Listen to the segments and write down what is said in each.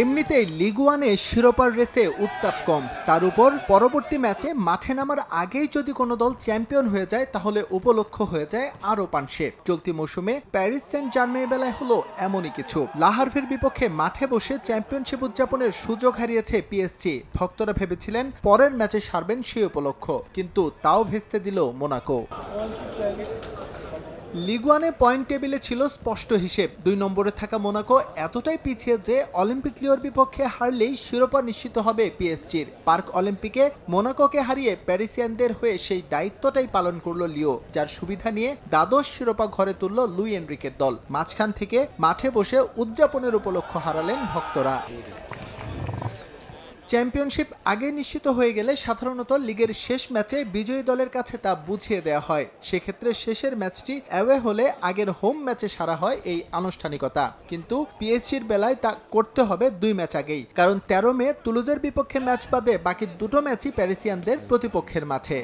এমনিতেই লিগ ওয়ানে শিরোপার রেসে উত্তাপ কম, তার উপর পরবর্তী ম্যাচে মাঠে নামার আগেই যদি কোনো দল চ্যাম্পিয়ন হয়ে যায় তাহলে উপলক্ষ হয়ে যায় আরও পানসে। চলতি মৌসুমে প্যারিস সেন্ট জার্মের বেলায় হলো এমনই কিছু। লাহারভির বিপক্ষে মাঠে বসে চ্যাম্পিয়নশিপ উদযাপনের সুযোগ হারিয়েছে পিএসজি। ভক্তরা ভেবেছিলেন পরের ম্যাচে সারবেন সেই উপলক্ষ, কিন্তু তাও ভেস্তে দিল মোনাকো। লিগ ওয়ানে পয়েন্ট টেবিলে ছিল স্পষ্ট হিসেব, 2 নম্বরে থাকা মোনাকো এতটাই পিছিয়ে যে অলিম্পিক লিওর বিপক্ষে হারলেই শিরোপা নিশ্চিত হবে পিএসজির। পার্ক অলিম্পিকে মোনাকোকে হারিয়ে প্যারিসিয়ানদের হয়ে সেই দায়িত্বটাই পালন করলো লিও, যার সুবিধা নিয়ে দ্বাদশ শিরোপা ঘরে তুলল লুই এনরিকের দল। মাঝখান থেকে মাঠে বসে উদযাপনের উপলক্ষ হারালেন ভক্তরা। চ্যাম্পিয়নশিপ আগে নিশ্চিত হয়ে গেলে সাধারণত লিগের শেষ ম্যাচে বিজয়ী দলের কাছে তা বুঝিয়ে দেওয়া হয়। সেক্ষেত্রে শেষের ম্যাচটি অ্যাওয়ে হলে আগের হোম ম্যাচে সারা হয় এই আনুষ্ঠানিকতা, কিন্তু পিএসজির বেলায় তা করতে হবে 2 ম্যাচ আগেই, কারণ 13 মে তুলুজের বিপক্ষে ম্যাচ বাদে বাকি দুটো ম্যাচই প্যারিসিয়ানদের প্রতিপক্ষের মাঠে।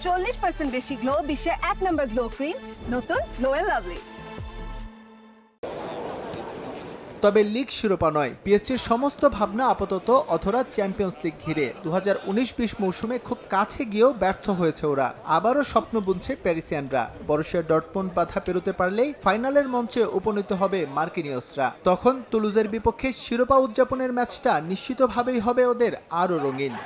40% বেশি গ্লো, বিশ্বের 1 নম্বর গ্লো ক্রিম, নতুন গ্লো এন্ড লাভলি। তবে লিগ শিরোপা নয়, পিএসজির সমস্ত ভাবনা আপাতত অধরা চ্যাম্পিয়ন্স লিগ ঘিরে। 2019-20 মৌসুমে খুব কাছে গিয়েও ব্যর্থ হয়েছে ওরা। আবারও স্বপ্ন বুনছে প্যারিসিয়ানরা। বরুসিয়া ডর্টমুন্ড বাধা পেরোতে পারলেই ফাইনালের মঞ্চে উপনীত হবে মার্কিনিয়সরা। তখন তুলুজের বিপক্ষে শিরোপা উদযাপনের ম্যাচটা নিশ্চিতভাবেই হবে ওদের আরও রঙিন।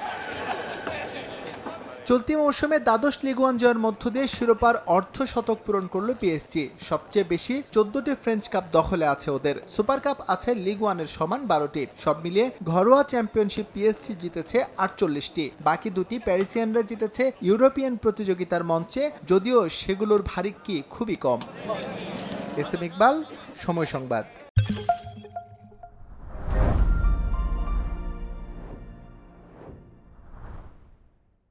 চলতি মৌসুমে দ্বাদশ লিগ ওয়ান জয়ের মধ্য দিয়ে শিরোপার অর্ধশতক পূরণ করল পিএসজি। সবচেয়ে বেশি 14টি ফ্রেঞ্চ কাপ দখলে আছে ওদের। সুপার কাপ আছে লিগ ওয়ানের সমান 12টি। সব মিলিয়ে ঘরোয়া চ্যাম্পিয়নশিপ পিএসজি জিতেছে 48টি। বাকি দুটি প্যারিসিয়ানরা জিতেছে ইউরোপিয়ান প্রতিযোগিতার মঞ্চে, যদিও সেগুলোর ভারিক্কি খুবই কম। এস এম ইকবাল, সময় সংবাদ।